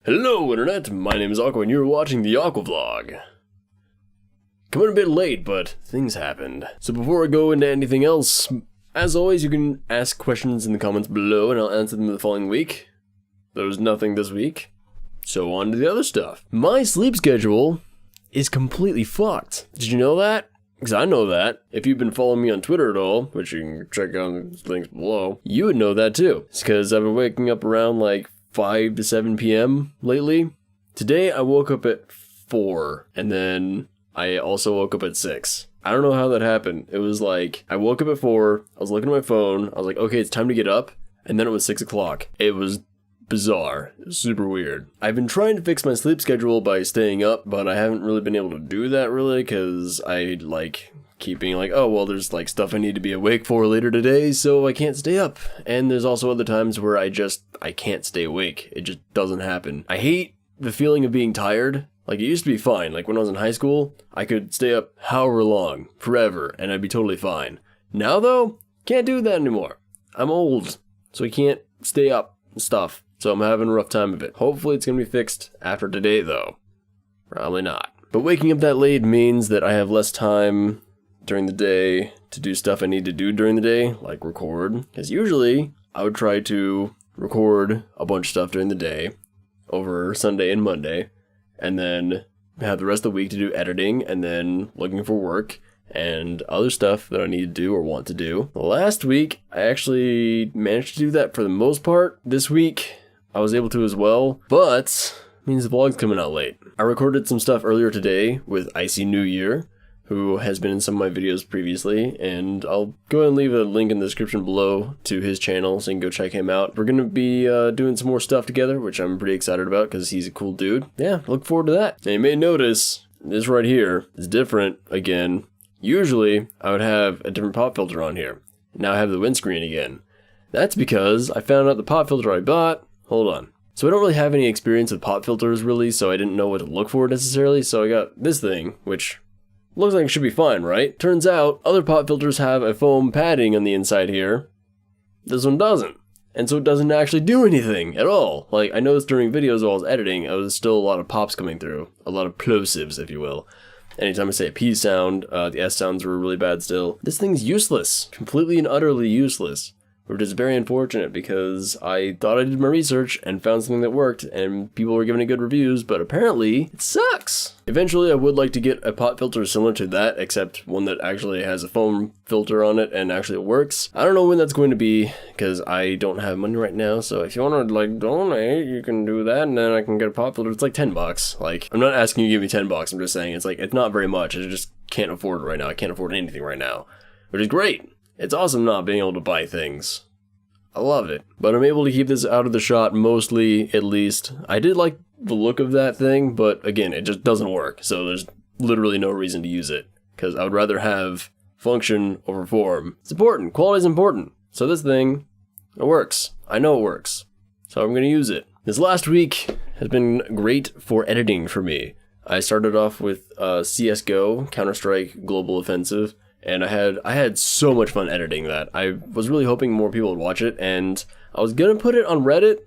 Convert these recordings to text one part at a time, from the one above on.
Hello Internet, my name is Aqua and you're watching the Aqua Vlog. Coming a bit late, but things happened. So before I go into anything else, as always you can ask questions in the comments below and I'll answer them the following week. There was nothing this week, so on to the other stuff. My sleep schedule is completely fucked. Did you know that? Because I know that. If you've been following me on Twitter at all, which you can check out the links below, you would know that too. It's because I've been waking up around like 5 to 7 p.m. lately. Today I woke up at 4 and then I also woke up at 6. I don't know how that happened. It was like I woke up at 4, I was looking at my phone, I was like, okay, it's time to get up, and then it was 6 o'clock. It was bizarre. It was super weird. I've been trying to fix my sleep schedule by staying up, but I haven't really been able to do that really because I like keep being like, oh, well, there's like stuff I need to be awake for later today, so I can't stay up. And there's also other times where I can't stay awake. It just doesn't happen. I hate the feeling of being tired. Like, it used to be fine. Like, when I was in high school, I could stay up however long, forever, and I'd be totally fine. Now, though, can't do that anymore. I'm old, so I can't stay up and stuff. So I'm having a rough time of it. Hopefully it's gonna be fixed after today, though. Probably not. But waking up that late means that I have less time during the day to do stuff I need to do during the day, like record. Because usually, I would try to record a bunch of stuff during the day, over Sunday and Monday, and then have the rest of the week to do editing, and then looking for work, and other stuff that I need to do or want to do. Last week, I actually managed to do that for the most part. This week, I was able to as well, but it means the vlog's coming out late. I recorded some stuff earlier today with Icy New Year, who has been in some of my videos previously, and I'll go ahead and leave a link in the description below to his channel so you can go check him out. We're gonna be doing some more stuff together, which I'm pretty excited about because he's a cool dude. Yeah, look forward to that. And you may notice this right here is different again. Usually I would have a different pop filter on here. Now I have the windscreen again. That's because I found out the pop filter I bought. Hold on. So I don't really have any experience with pop filters really, so I didn't know what to look for necessarily, so I got this thing, which looks like it should be fine, right? Turns out, other pop filters have a foam padding on the inside here. This one doesn't. And so it doesn't actually do anything at all. Like, I noticed during videos while I was editing, there was still a lot of pops coming through. A lot of plosives, if you will. Anytime I say a P sound, the S sounds were really bad still. This thing's useless. Completely and utterly useless. Which is very unfortunate because I thought I did my research and found something that worked and people were giving it good reviews, but apparently it sucks. Eventually I would like to get a pop filter similar to that, except one that actually has a foam filter on it and actually works. I don't know when that's going to be because I don't have money right now, so if you want to like donate, you can do that and then I can get a pop filter. It's like 10 bucks. Like, I'm not asking you to give me 10 bucks, I'm just saying it's like, it's not very much. I just can't afford it right now. I can't afford anything right now, which is great. It's awesome not being able to buy things. I love it. But I'm able to keep this out of the shot mostly, at least. I did like the look of that thing, but again, it just doesn't work. So there's literally no reason to use it. Because I would rather have function over form. It's important. Quality is important. So this thing, it works. I know it works. So I'm going to use it. This last week has been great for editing for me. I started off with CSGO, Counter-Strike Global Offensive. And I had so much fun editing that. I was really hoping more people would watch it, and I was gonna put it on Reddit,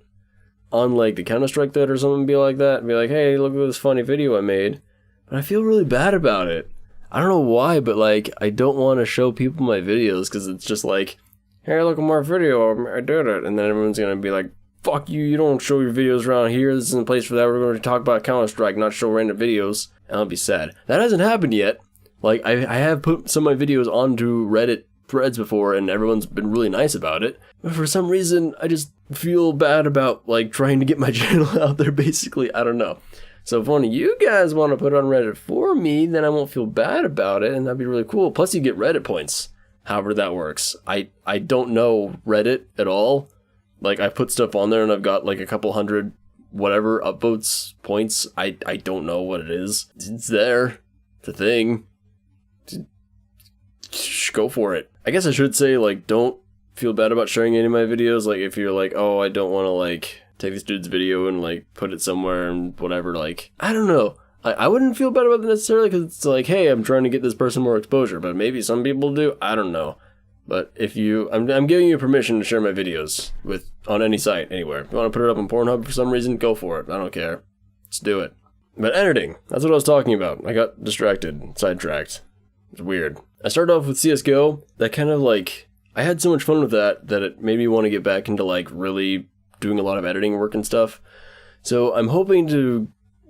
on like the Counter-Strike thread or something, be like that, and be like, hey, look at this funny video I made. But I feel really bad about it. I don't know why, but like, I don't want to show people my videos, because it's just like, hey, look at my video, I did it. And then everyone's gonna be like, fuck you, you don't show your videos around here, this isn't the place for that, we're going to talk about Counter-Strike, not show random videos. And I'll be sad. That hasn't happened yet. Like, I have put some of my videos onto Reddit threads before, and everyone's been really nice about it. But for some reason, I just feel bad about, like, trying to get my channel out there, basically. I don't know. So if one of you guys want to put it on Reddit for me, then I won't feel bad about it, and that'd be really cool. Plus, you get Reddit points, however that works. I don't know Reddit at all. Like, I put stuff on there, and I've got, like, a couple hundred whatever upvotes points. I don't know what it is. It's there. It's a thing. Go for it. I guess I should say, like, don't feel bad about sharing any of my videos. Like, if you're like, oh, I don't want to, like, take this dude's video and, like, put it somewhere and whatever, like, I don't know. I wouldn't feel bad about that necessarily because it's like, hey, I'm trying to get this person more exposure, but maybe some people do. I don't know. But if you, I'm giving you permission to share my videos on any site, anywhere. If you want to put it up on Pornhub for some reason, go for it. I don't care. Let's do it. But editing, that's what I was talking about. I got distracted, sidetracked. It's weird. I started off with CSGO. That kind of like, I had so much fun with that it made me want to get back into like really doing a lot of editing work and stuff. So I'm hoping to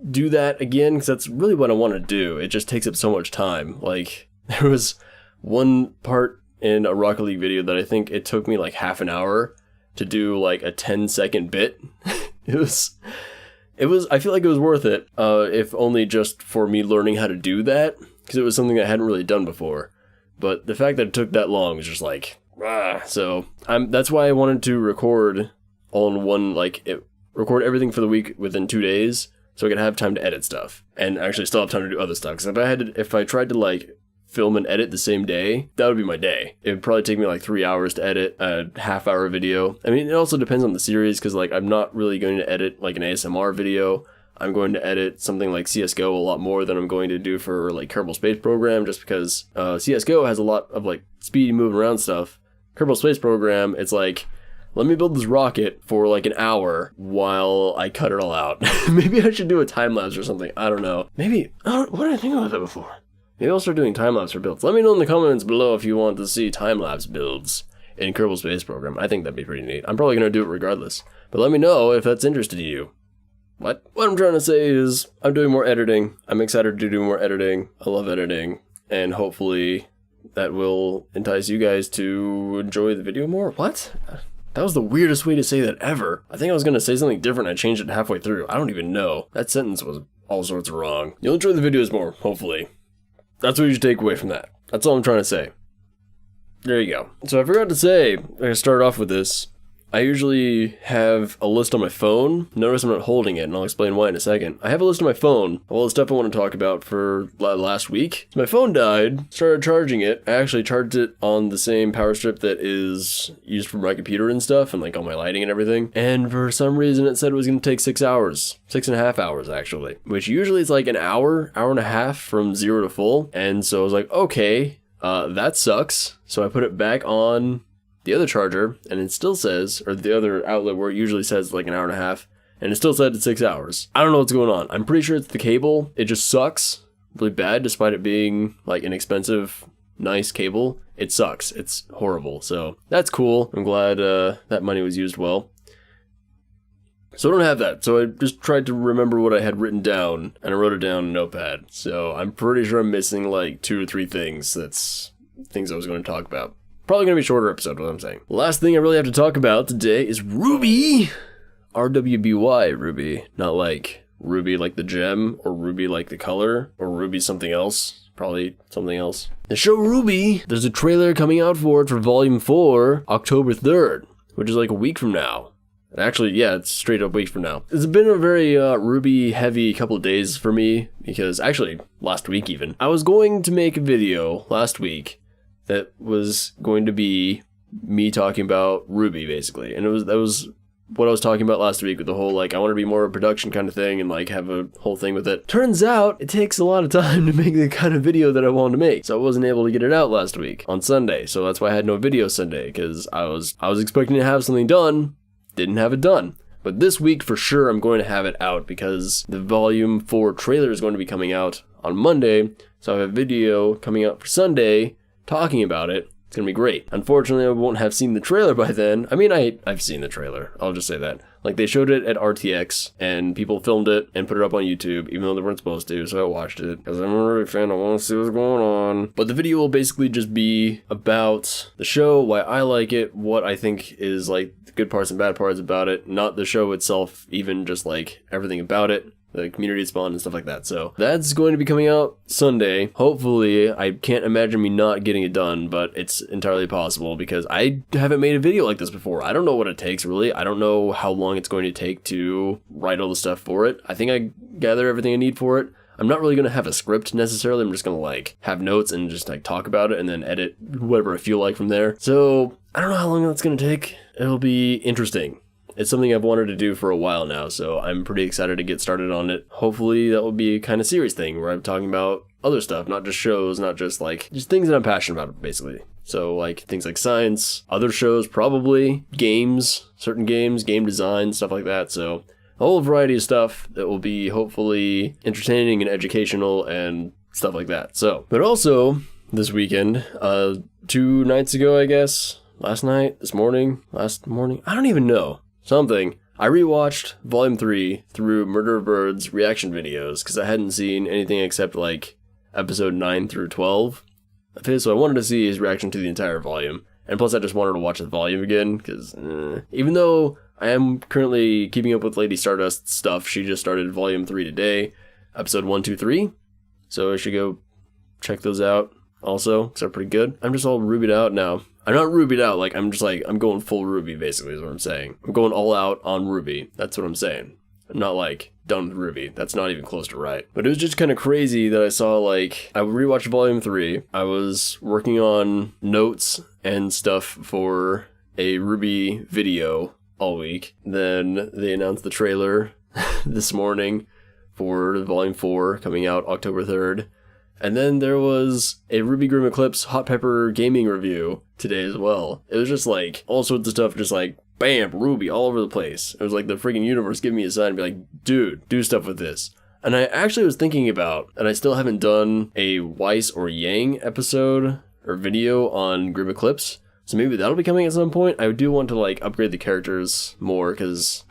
do that again, because that's really what I want to do. It just takes up so much time. Like, there was one part in a Rocket League video that I think it took me like half an hour to do like a 10-second bit. It was, I feel like it was worth it, if only just for me learning how to do that, because it was something I hadn't really done before. But the fact that it took that long was just like, so that's why I wanted to record all in one, record everything for the week within 2 days, so I could have time to edit stuff, and actually still have time to do other stuff. Because if I tried to like film and edit the same day, that would be my day. It would probably take me like 3 hours to edit a half-hour video. I mean, it also depends on the series, because like I'm not really going to edit like an ASMR video. I'm going to edit something like CSGO a lot more than I'm going to do for like Kerbal Space Program, just because CSGO has a lot of like speedy moving around stuff. Kerbal Space Program, it's like, let me build this rocket for like an hour while I cut it all out. Maybe I should do a time lapse or something. I don't know. Maybe, what did I think about that before? Maybe I'll start doing time-lapse for builds. Let me know in the comments below if you want to see time-lapse builds in Kerbal Space Program. I think that'd be pretty neat. I'm probably going to do it regardless. But let me know if that's interesting to you. What I'm trying to say is, I'm doing more editing. I'm excited to do more editing. I love editing. And hopefully that will entice you guys to enjoy the video more. What? That was the weirdest way to say that ever. I think I was going to say something different. I changed it halfway through. I don't even know. That sentence was all sorts of wrong. You'll enjoy the videos more, hopefully. That's what you should take away from that. That's all I'm trying to say. There you go. So I forgot to say, I started off with this. I usually have a list on my phone. Notice I'm not holding it, and I'll explain why in a second. I have a list on my phone of all the stuff I want to talk about for last week. So my phone died, started charging it. I actually charged it on the same power strip that is used for my computer and stuff, and like all my lighting and everything. And for some reason it said it was going to take 6 hours. 6.5 hours actually. Which usually is like an hour, hour and a half from 0 to full. And so I was like, okay, that sucks. So I put it back on the other charger, and it still says, or the other outlet where it usually says like an hour and a half, and it still said it's 6 hours. I don't know what's going on. I'm pretty sure it's the cable. It just sucks really bad, despite it being like an expensive, nice cable. It sucks. It's horrible. So that's cool. I'm glad that money was used well. So I don't have that. So I just tried to remember what I had written down, and I wrote it down in a notepad. So I'm pretty sure I'm missing like 2 or 3 things. That's things I was going to talk about. Probably going to be a shorter episode, what I'm saying. Last thing I really have to talk about today is Ruby. RWBY, Ruby. Not like Ruby like the gem, or Ruby like the color, or Ruby something else. Probably something else. The show Ruby, there's a trailer coming out for it for Volume 4, October 3rd, which is like a week from now. Actually, yeah, it's straight up a week from now. It's been a very Ruby heavy couple of days for me, because actually, last week even. I was going to make a video last week that was going to be me talking about Ruby, basically. And that was what I was talking about last week with the whole, like, I want to be more of a production kind of thing and, like, have a whole thing with it. Turns out, it takes a lot of time to make the kind of video that I wanted to make. So I wasn't able to get it out last week on Sunday. So that's why I had no video Sunday, because I was expecting to have something done, didn't have it done. But this week, for sure, I'm going to have it out, because the Volume 4 trailer is going to be coming out on Monday. So I have a video coming out for Sunday talking about it. It's gonna be great. Unfortunately, I won't have seen the trailer by then. I mean, I've seen the trailer. I'll just say that. Like, they showed it at RTX, and people filmed it and put it up on YouTube, even though they weren't supposed to, so I watched it. Because I'm a Ruby fan, I want to see what's going on. But the video will basically just be about the show, why I like it, what I think is, like, the good parts and bad parts about it. Not the show itself, even just, like, everything about it. The community spawn and stuff like that. So that's going to be coming out Sunday. Hopefully, I can't imagine me not getting it done, but it's entirely possible, because I haven't made a video like this before. I don't know what it takes, really. I don't know how long it's going to take to write all the stuff for it. I think I gather everything I need for it. I'm not really going to have a script necessarily. I'm just going to, like, have notes and just, like, talk about it and then edit whatever I feel like from there. So I don't know how long that's going to take. It'll be interesting. It's something I've wanted to do for a while now, so I'm pretty excited to get started on it. Hopefully that will be a kind of serious thing where I'm talking about other stuff, not just shows, not just, like, just things that I'm passionate about, basically. So like things like science, other shows, probably games, certain games, game design, stuff like that. So a whole variety of stuff that will be hopefully entertaining and educational and stuff like that. So, but also this weekend, 2 nights ago, I guess, last morning, I don't even know, something. I rewatched Volume 3 through Murder of Birds reaction videos because I hadn't seen anything except like episode 9 through 12 of his, so I wanted to see his reaction to the entire volume. And plus I just wanted to watch the volume again because even though I am currently keeping up with Lady Stardust stuff, she just started Volume 3 today, episode 1, 2, 3. So I should go check those out also because they're pretty good. I'm just all rubied out now. I'm not rubied out, like I'm going full Ruby basically is what I'm saying. I'm going all out on Ruby. That's what I'm saying. I'm not like done with Ruby. That's not even close to right. But it was just kind of crazy that I saw like, I rewatched Volume 3. I was working on notes and stuff for a Ruby video all week. Then they announced the trailer this morning for Volume 4 coming out October 3rd. And then there was a Ruby Grim Eclipse Hot Pepper gaming review today as well. It was just like all sorts of stuff, just like bam, Ruby all over the place. It was like the freaking universe giving me a sign and be like, dude, do stuff with this. And I actually was thinking about, and I still haven't done a Weiss or Yang episode or video on Grim Eclipse. So maybe that'll be coming at some point. I do want to like upgrade the characters more because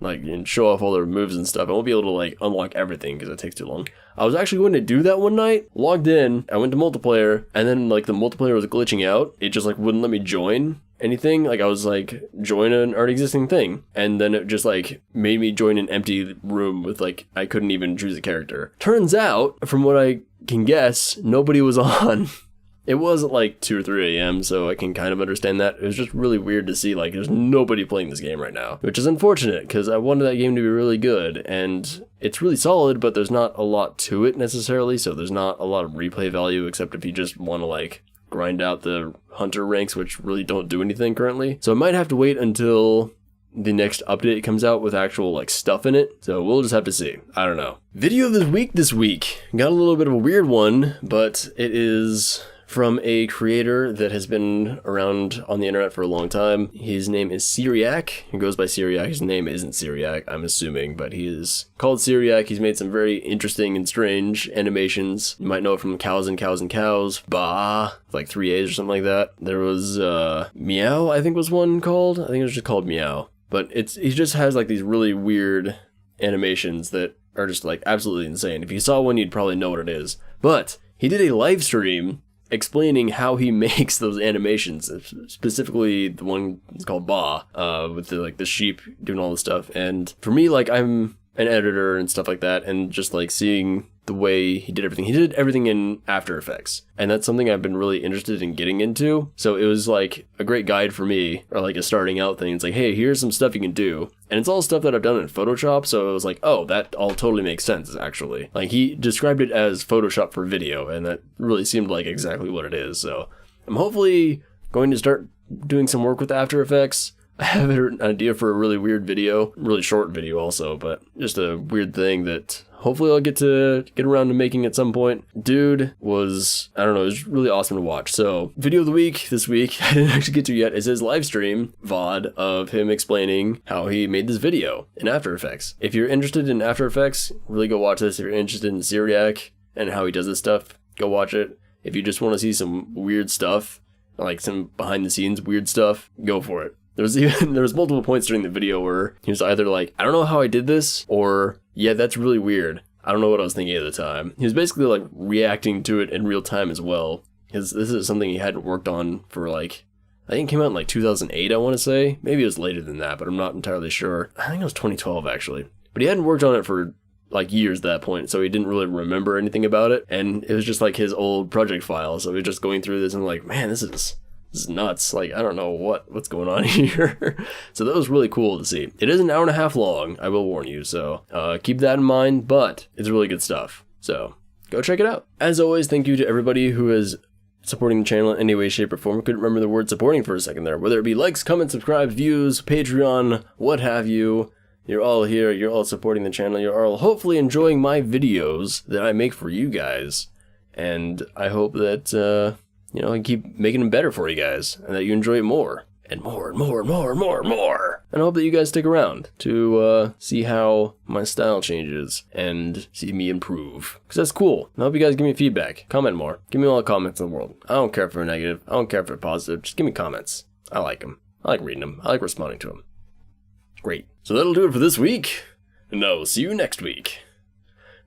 like and show off all their moves and stuff. I won't be able to like unlock everything because it takes too long. I was actually going to do that one night, logged in, I went to multiplayer, and then like the multiplayer was glitching out. It just like wouldn't let me join anything. Like I was like, join an already existing thing. And then it just like made me join an empty room with like, I couldn't even choose a character. Turns out, from what I can guess, nobody was on. It wasn't like 2 or 3 a.m., so I can kind of understand that. It was just really weird to see, like, there's nobody playing this game right now, which is unfortunate, because I wanted that game to be really good, and it's really solid, but there's not a lot to it necessarily, so there's not a lot of replay value, except if you just want to, like, grind out the hunter ranks, which really don't do anything currently. So I might have to wait until the next update comes out with actual, like, stuff in it, so we'll just have to see. I don't know. Video of the week this week. Got a little bit of a weird one, but it is from a creator that has been around on the internet for a long time. His name is Syriac. He goes by Syriac. His name isn't Syriac, I'm assuming, but he is called Syriac. He's made some very interesting and strange animations. You might know it from Cows and Cows and Cows, Bah, like 3 A's or something like that. There was Meow, I think was one called. I think it was just called Meow. But he just has like these really weird animations that are just like absolutely insane. If you saw one, you'd probably know what it is. But he did a live stream explaining how he makes those animations, specifically the one that's called Bah, with the sheep doing all this stuff. And for me, like, I'm an editor and stuff like that, and just like seeing the way he did everything in After Effects, and that's something I've been really interested in getting into. So it was like a great guide for me, or like a starting out thing. It's like, hey, here's some stuff you can do, and it's all stuff that I've done in Photoshop, so it was like, oh, that all totally makes sense, actually. Like, he described it as Photoshop for video, and that really seemed like exactly what it is. So I'm hopefully going to start doing some work with After Effects. I have an idea for a really weird video, really short video also, but just a weird thing that hopefully I'll get around to making at some point. Dude was, I don't know, it was really awesome to watch. So, video of the week this week, I didn't actually get to yet, is his live stream VOD of him explaining how he made this video in After Effects. If you're interested in After Effects, really go watch this. If you're interested in Syriac and how he does this stuff, go watch it. If you just want to see some weird stuff, like some behind the scenes weird stuff, go for it. There was multiple points during the video where he was either like, I don't know how I did this, or yeah, that's really weird. I don't know what I was thinking at the time. He was basically like reacting to it in real time as well, because this is something he hadn't worked on for like, I think it came out in like 2008, I want to say. Maybe it was later than that, but I'm not entirely sure. I think it was 2012 actually. But he hadn't worked on it for like years at that point, so he didn't really remember anything about it, and it was just like his old project file. So he was just going through this and like, man, this is nuts. Like, I don't know what's going on here. So that was really cool to see. It is an hour and a half long, I will warn you, so keep that in mind, but it's really good stuff. So go check it out. As always, thank you to everybody who is supporting the channel in any way, shape, or form. I couldn't remember the word supporting for a second there. Whether it be likes, comments, subscribes, views, Patreon, what have you. You're all here. You're all supporting the channel. You're all hopefully enjoying my videos that I make for you guys. And I hope that you know, I keep making them better for you guys, and that you enjoy it more. And more and more and more and more and more. And I hope that you guys stick around to see how my style changes and see me improve. Because that's cool. And I hope you guys give me feedback. Comment more. Give me all the comments in the world. I don't care if they're negative. I don't care if they're positive. Just give me comments. I like them. I like reading them. I like responding to them. Great. So that'll do it for this week. And I will see you next week.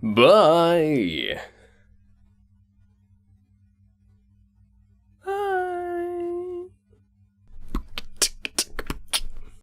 Bye.